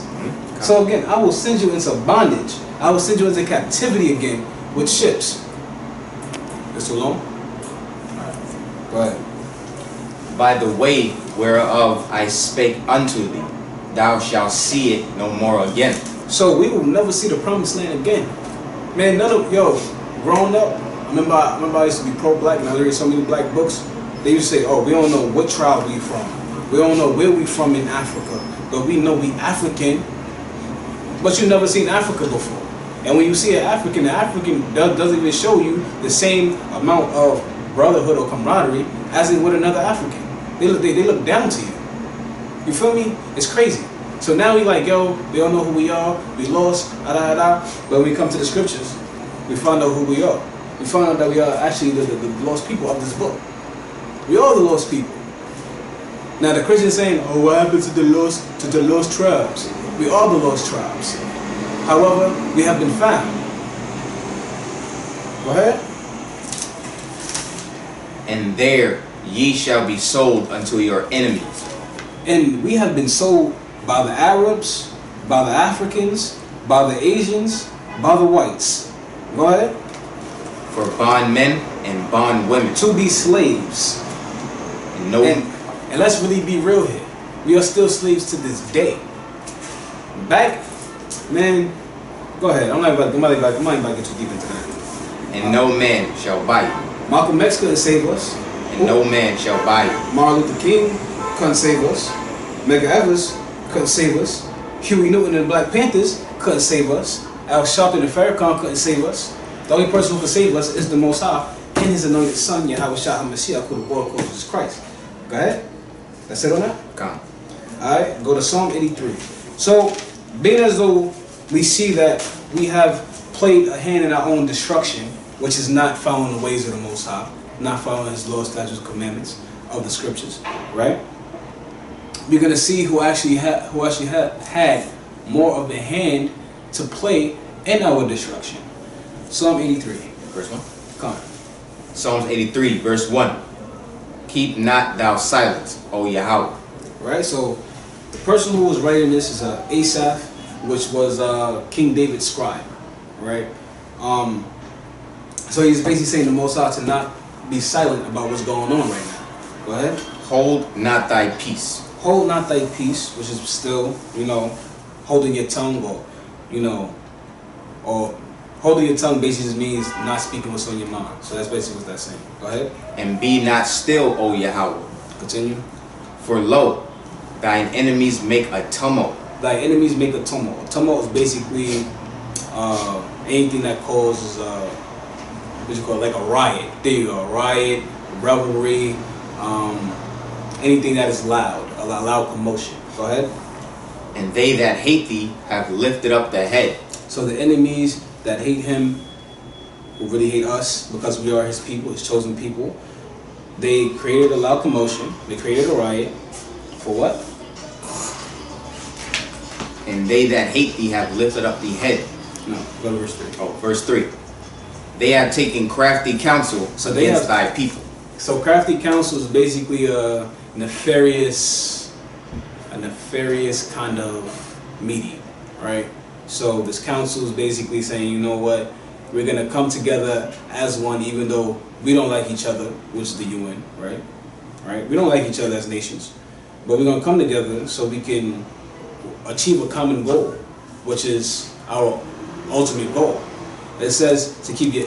So again, I will send you into bondage. I will send you into captivity again with ships. It's too long? Alright. Go ahead. By the way whereof I spake unto thee, thou shalt see it no more again. So we will never see the promised land again. Man, growing up, I remember I used to be pro-black and I read so many black books. They used to say, oh, we don't know what tribe we from. We don't know where we from in Africa. But we know we African. But you never seen Africa before. And when you see an African, the African doesn't even show you the same amount of brotherhood or camaraderie as it would another African. They look down to you. You feel me? It's crazy. So now we like, yo, we don't know who we are. We lost, But when we come to the scriptures, we find out who we are. We find out that we are actually the lost people of this book. We are the lost people. Now the Christians saying, oh, what happened to the lost tribes? We are the lost tribes. However, we have been found. Go ahead. And there ye shall be sold unto your enemies. And we have been sold by the Arabs, by the Africans, by the Asians, by the whites. Go ahead. For bondmen and bondwomen. To be slaves. And let's really be real here. We are still slaves to this day. Back, man, go ahead. I'm not about to get too deep into that. And no man shall buy you. Malcolm X couldn't save us. And no man shall buy you. Martin Luther King couldn't save us. Medgar Evers couldn't save us. Huey Newton and the Black Panthers couldn't save us. Al Sharpton and Farrakhan couldn't save us. The only person who can save us is the Most High and His anointed Son, Yahweh Shah HaMashiach, who the world calls Jesus Christ. Go ahead. That's it on that? Come. Alright, go to Psalm 83. So, being as though we see that we have played a hand in our own destruction, which is not following the ways of the Most High, not following His laws, statutes, commandments of the scriptures, right? We're gonna see who actually had more of a hand to play in our destruction. Psalm 83. Verse 1. Come on. Psalms 83, verse 1. Keep not thou silence, O Yahweh. Right, so the person who was writing this is Asaph, which was King David's scribe, right? So he's basically saying the Most High to not be silent about what's going on right now. Go ahead. Hold not thy peace. Hold not thy peace, which is still, holding your tongue, or holding your tongue basically just means not speaking what's on your mind. So that's basically what that's saying. Go ahead. And be not still, O Yahweh. Continue. For lo, thine enemies make a tumult. Thy enemies make a tumult. A tumult is basically anything that causes what you call it, like a riot. There you go, a riot, revelry, anything that is loud, a loud commotion. Go ahead. And they that hate thee have lifted up the head. So the enemies that hate him, who really hate us because we are his people, his chosen people, they created a loud commotion. They created a riot. For what? And they that hate thee have lifted up the head. No, go to verse 3. Oh, verse 3. They have taken crafty counsel So they against have- thy people. So crafty counsel is basically a nefarious kind of meeting, right? So this council is basically saying, you know what, we're gonna come together as one, even though we don't like each other, which is the UN, right? Right? We don't like each other as nations, but we're gonna come together so we can achieve a common goal, which is our ultimate goal. It says to keep your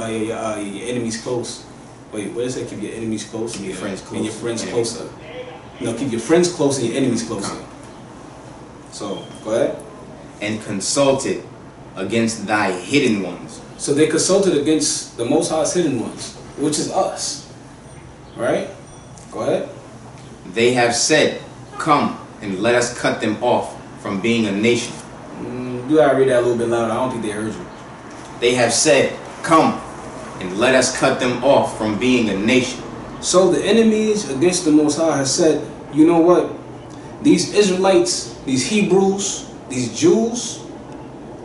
enemies close. Wait, what does it? Keep your enemies close and Your friends close. and your friends Enemies. closer. No, keep your friends close and your enemies closer. Come. So go ahead. And consulted against thy hidden ones. So they consulted against the Most High's hidden ones, which is us. Right? Go ahead. They have said, come and let us cut them off from being a nation. You gotta read that a little bit louder. I don't think they heard you. They have said, come and let us cut them off from being a nation. So the enemies against the Most High has said, you know what? These Israelites, these Hebrews, these Jews,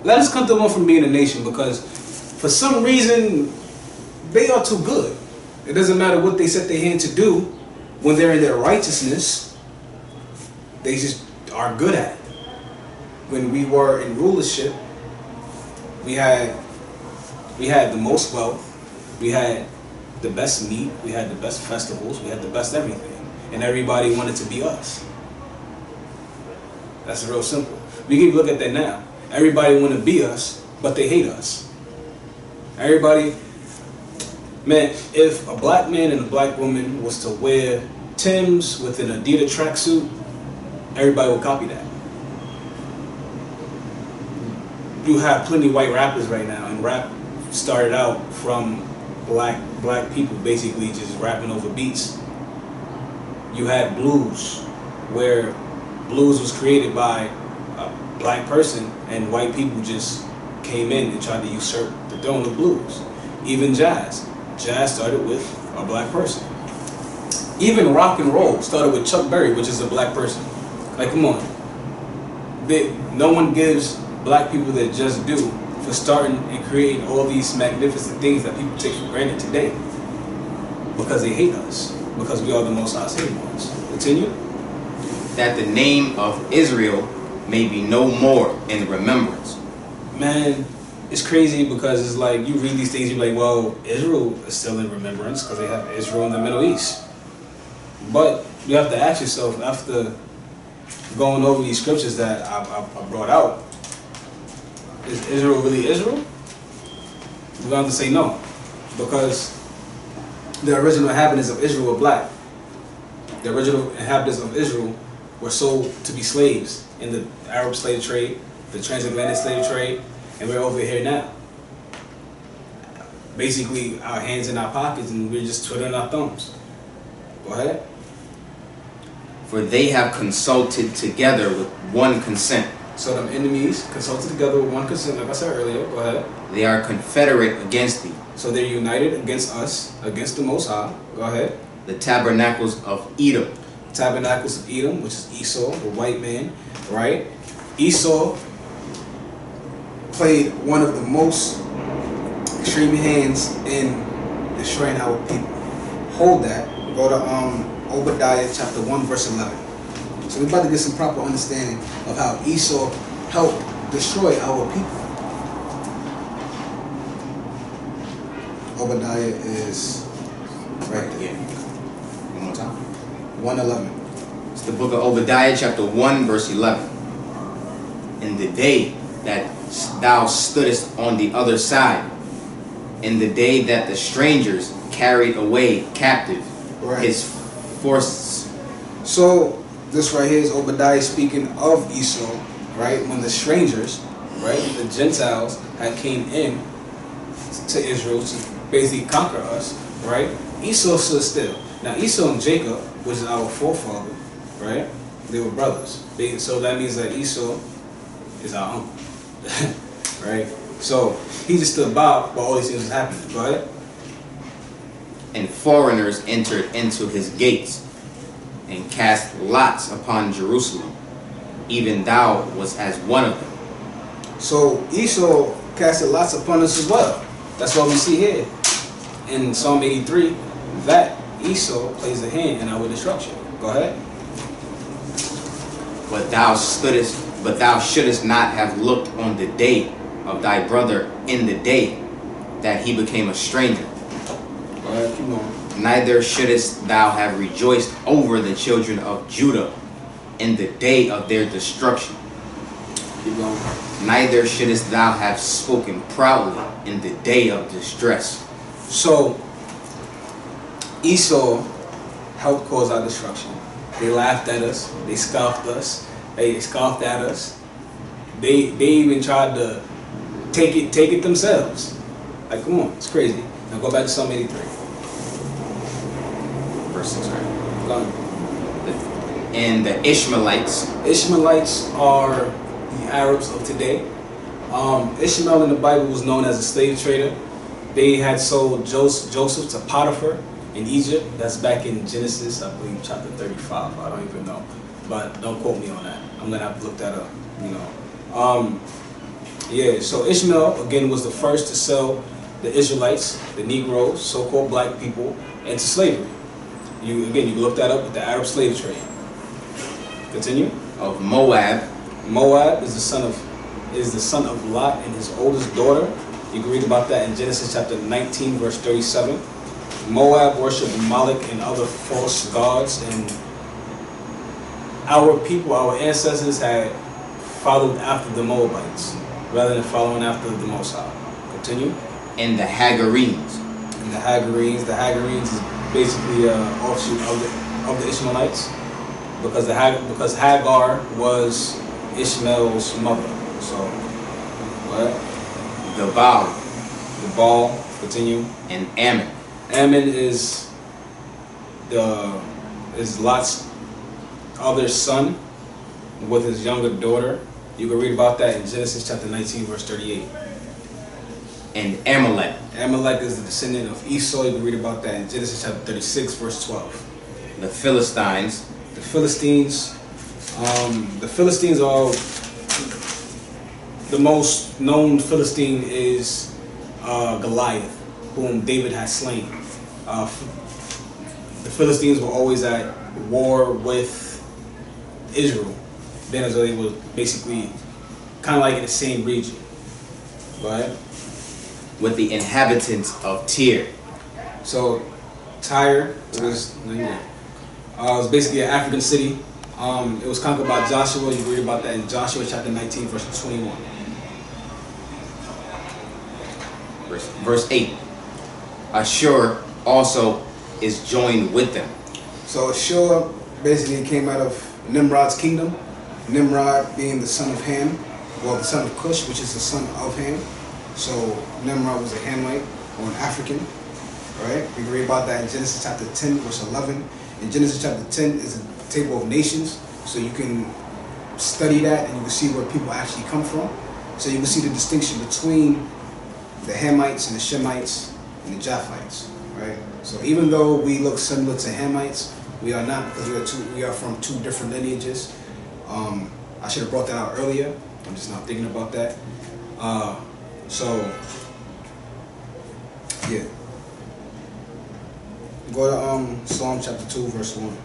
let us cut them off from being a nation because for some reason they are too good. It doesn't matter what they set their hand to do when they're in their righteousness, they just are good at it. When we were in rulership, we had the most wealth, we had the best meat, we had the best festivals, we had the best everything, and everybody wanted to be us. That's real simple. We can look at that now. Everybody want to be us, but they hate us. Everybody, man, if a black man and a black woman was to wear Timbs with an Adidas tracksuit, everybody would copy that. You have plenty of white rappers right now, and rap started out from black people basically just rapping over beats. You had blues, where blues was created by a black person, and white people just came in and tried to usurp the throne of blues. Even jazz started with a black person. Even rock and roll started with Chuck Berry, which is a black person. Like, come on. No one gives black people their just due for starting and creating all these magnificent things that people take for granted today. Because they hate us. Because we are the Most High's hated ones. Continue. That the name of Israel may be no more in remembrance. Man, it's crazy because it's like you read these things, you're like, well, Israel is still in remembrance because they have Israel in the Middle East. But you have to ask yourself, after going over these scriptures that I brought out, is Israel really Israel? We're going to say no, because the original inhabitants of Israel were black. The original inhabitants of Israel were sold to be slaves in the Arab slave trade, the transatlantic slave trade, and we're over here now. Basically, our hands in our pockets and we're just twiddling our thumbs. Go ahead. For they have consulted together with one consent. So them enemies consulted together with one consent, like I said earlier. Go ahead. They are confederate against thee. So they're united against us, against the Most High. Go ahead. The tabernacles of Edom. Tabernacles of Edom, which is Esau, the white man, right? Esau played one of the most extreme hands in destroying our people. Hold that. Go to Obadiah chapter 1 verse 11. So we're about to get some proper understanding of how Esau helped destroy our people. Obadiah is right there. One more time. 1:11. It's the book of Obadiah, chapter 1, verse 11. In the day that thou stoodest on the other side, in the day that the strangers carried away captive Right. his force. So this right here is Obadiah speaking of Esau, right? When the strangers, right, the Gentiles had came in to Israel to basically conquer us, right? Esau stood still. Now Esau and Jacob, which is our forefather, right? They were brothers. So that means that Esau is our uncle, right? So he just stood by while all these things was happening. Go ahead. And foreigners entered into his gates, and cast lots upon Jerusalem. Even thou was as one of them. So Esau casted lots upon us as well. That's what we see here in Psalm 83, that Esau plays a hand in our destruction. Go ahead. But thou shouldest not have looked on the day of thy brother in the day that he became a stranger. Go ahead, keep going. Neither shouldest thou have rejoiced over the children of Judah in the day of their destruction. Keep going. Neither shouldest thou have spoken proudly in the day of distress. So Esau helped cause our destruction. They laughed at us. They scoffed us. They scoffed at us. They even tried to take it themselves. Like, come on, it's crazy. Now go back to Psalm 83. Verse 6, right? Go on. And the Ishmaelites. Ishmaelites are the Arabs of today. Ishmael in the Bible was known as a slave trader. They had sold Joseph to Potiphar in Egypt. That's back in Genesis, I believe, chapter 35. I don't even know, but don't quote me on that. I'm gonna have to look that up. You know. Yeah. So Ishmael again was the first to sell the Israelites, the Negroes, so-called black people, into slavery. You can look that up with the Arab slave trade. Continue. Of Moab. Moab is the son of Lot and his oldest daughter. You can read about that in Genesis chapter 19, verse 37. Moab worshipped Moloch and other false gods, and our people, our ancestors, had followed after the Moabites rather than following after the Most High. Continue. And the Hagarenes. And the Hagarenes is basically an offshoot of the Ishmaelites, because Hagar was Ishmael's mother. So, what? The Baal. The Baal. Continue. And Ammon. Ammon is Lot's other son with his younger daughter. You can read about that in Genesis chapter 19, verse 38. And Amalek. Amalek is the descendant of Esau. You can read about that in Genesis chapter 36, verse 12. The Philistines. The Philistines. The Philistines are the most known Philistine is Goliath, whom David had slain. The Philistines were always at war with Israel. Then as they were basically kind of like in the same region. Go ahead. With the inhabitants of Tyre. So Tyre was basically an African city. It was conquered by Joshua. You read about that in Joshua chapter 19, verse 21. Verse 8. Ashur also is joined with them. So Ashur basically came out of Nimrod's kingdom. Nimrod being the son of Ham, well, the son of Cush, which is the son of Ham. So Nimrod was a Hamite or an African, right? We can read about that in Genesis chapter 10, verse 11. In Genesis chapter 10 is a table of nations, so you can study that and you can see where people actually come from. So you can see the distinction between the Hamites and the Shemites and the Japhites, right? So even though we look similar to Hamites, we are not, because we are from two different lineages. I should have brought that out earlier. I'm just not thinking about that. So yeah. Go to Psalm chapter 2, verse 1.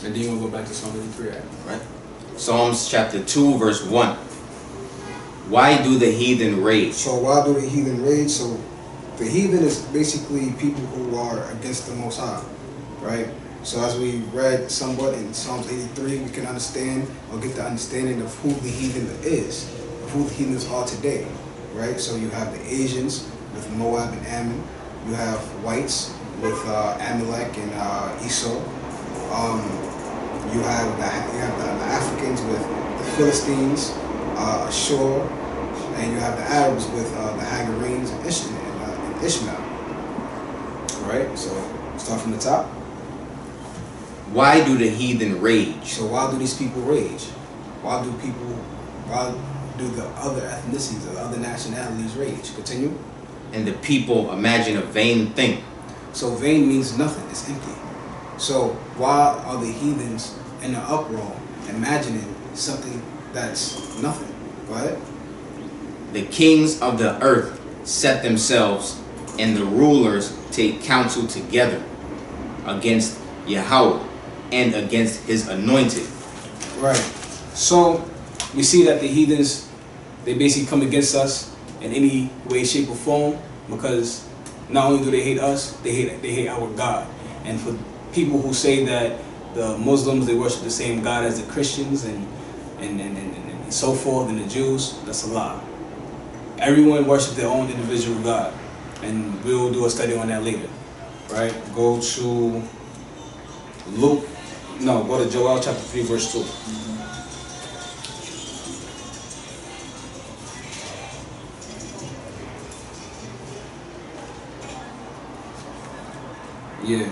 And then we'll go back to Psalm 83, right? Psalms chapter 2, verse 1. Why do the heathen rage? So why do the heathen rage? So the heathen is basically people who are against the Most High, right? So as we read somewhat in Psalms 83, we can understand or get the understanding of who the heathen is, of who the heathens are today, right? So you have the Asians with Moab and Ammon. You have whites with Amalek and Esau. You have the Africans with the Philistines, Ashur, and you have the Arabs with the Hagarenes and Ishmael. Right? So start from the top. Why do the heathen rage? So why do these people rage? Why do the other ethnicities, the other nationalities rage? Continue. And the people imagine a vain thing. So vain means nothing, it's empty. So why are the heathens in an uproar imagining something that's nothing? Go ahead. The kings of the earth set themselves, and the rulers take counsel together against Yahweh and against his anointed. Right. So we see that the heathens, they basically come against us in any way, shape, or form, because not only do they hate us, they hate our God. And for people who say that the Muslims, they worship the same God as the Christians and so forth, and the Jews, that's a lie. Everyone worships their own individual God, and we'll do a study on that later. Right? Go to go to Joel chapter 3, verse 2. Yeah.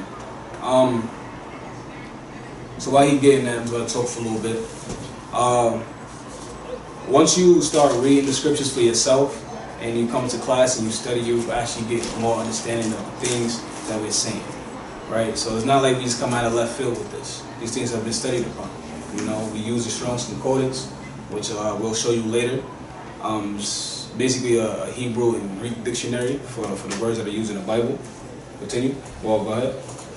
So while he getting that, I'm gonna talk for a little bit. Once you start reading the scriptures for yourself and you come to class and you study, you actually get more understanding of the things that we're saying. Right? So it's not like we just come out of left field with this. These things have been studied upon. You know, we use the Strong's Concordance, which we'll show you later. It's basically a Hebrew and Greek dictionary for the words that are used in the Bible. Continue. Well, go ahead.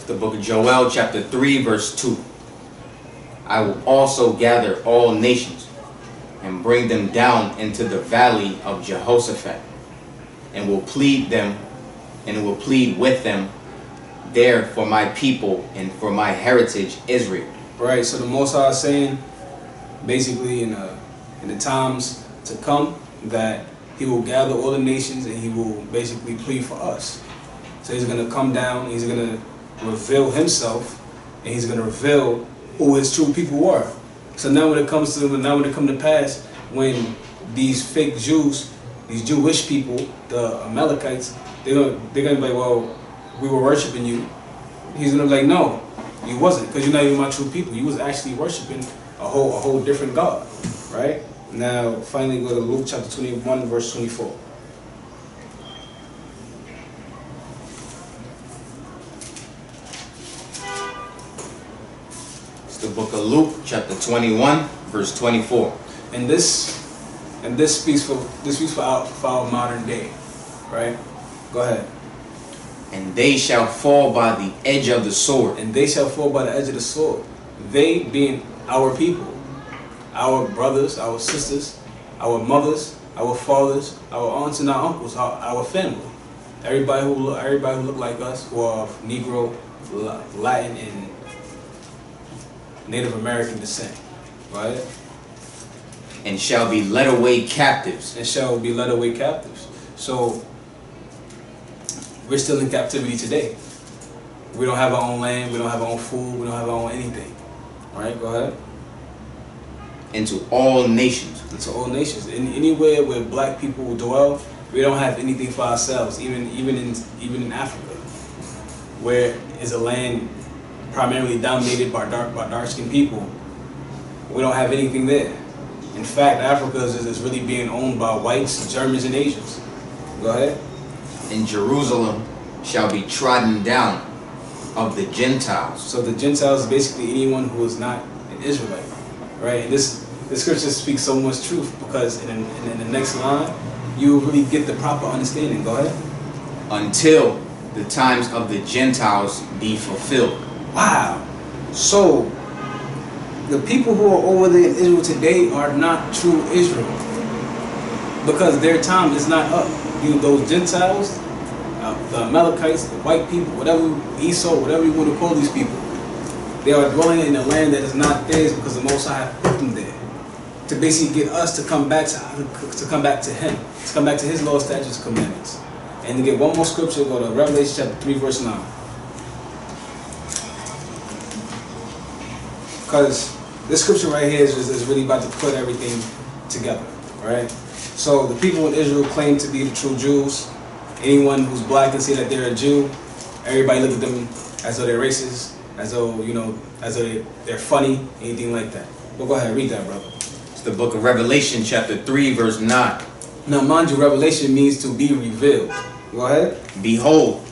The book of Joel, chapter 3, verse 2. I will also gather all nations and bring them down into the valley of Jehoshaphat, and will plead with them there for my people and for my heritage Israel. Right. So the Most High is saying, basically in the times to come, that He will gather all the nations and He will basically plead for us. So He's going to come down, He's going to reveal Himself, and He's going to reveal who His true people were. So now when it comes to pass, when these fake Jews, these Jewish people, the Amalekites, they're gonna be like, well, we were worshiping you. He's gonna be like, no, you wasn't, because you're not even my true people. You was actually worshiping a whole different God, right? Now, finally, go to Luke chapter 21, verse 24. The book of Luke, chapter 21, verse 24. And this speaks for our modern day, right? Go ahead. And they shall fall by the edge of the sword. And they shall fall by the edge of the sword. They being our people, our brothers, our sisters, our mothers, our fathers, our aunts and our uncles, our family. Everybody who look like us, who are of Negro, Latin, and Native American descent, right? And shall be led away captives. And shall be led away captives. So we're still in captivity today. We don't have our own land, we don't have our own food, we don't have our own anything. Alright, go ahead. Into all nations. Into all nations. Anywhere where black people dwell, we don't have anything for ourselves, even in Africa, where is a land primarily dominated by dark-skinned people. We don't have anything there. In fact, Africa is really being owned by whites, Germans, and Asians. Go ahead. And Jerusalem shall be trodden down of the Gentiles. So the Gentiles is basically anyone who is not an Israelite, right? And this scripture speaks so much truth, because in the next line, you will really get the proper understanding. Go ahead. Until the times of the Gentiles be fulfilled. Wow. So the people who are over there in Israel today are not true Israel, because their time is not up. Those Gentiles, the Amalekites, the white people, whatever, Esau, whatever you want to call these people, They are dwelling in a land that is not theirs because the Most High put them there to basically get us to come back to Him, to come back to His law, statutes, commandments. And to get one more scripture, go to Revelation chapter 3, verse 9. Because this scripture right here is really about to put everything together, right? So the people in Israel claim to be the true Jews. Anyone who's black can say that they're a Jew. Everybody look at them as though they're racist, as though, as though they're funny, anything like that. Well, go ahead, read that, brother. It's the book of Revelation, chapter 3, verse 9. Now, mind you, revelation means to be revealed. Go ahead. Behold,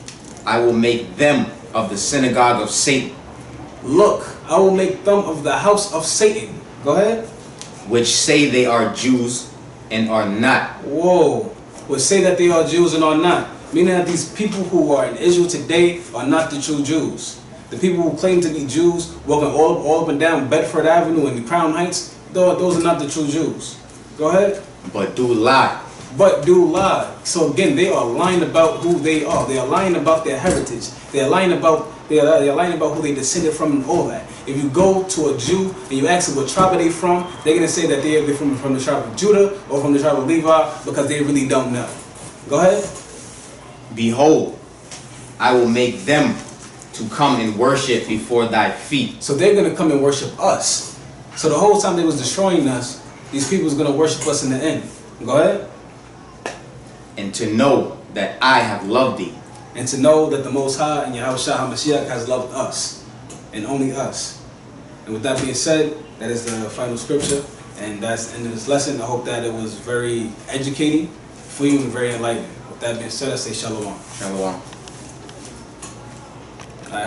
I will make them of the synagogue of Satan, Look, I will make them of the house of Satan. Go ahead. which say they are Jews and are not, Whoa. Would say that they are Jews and are not. Meaning that these people who are in Israel today are not the true Jews. The people who claim to be Jews, walking all up and down Bedford Avenue and Crown Heights, those are not the true Jews. Go ahead. but do lie. But do lie. So again, they are lying about who they are. They are lying about their heritage. They are lying about they are lying about who they descended from and all that. If you go to a Jew and you ask them what tribe are they from, they're gonna say that they're from the tribe of Judah or from the tribe of Levi because they really don't know. Go ahead. Behold, I will make them to come and worship before thy feet. So they're gonna come and worship us. So the whole time they was destroying us, these people was gonna worship us in the end. Go ahead. And to know that I have loved thee. And to know that the Most High and Yahushua HaMashiach has loved us, and only us. And with that being said, that is the final scripture, and that's the end of this lesson. I hope that it was very educating for you and very enlightening. With that being said, I say shalom. Shalom.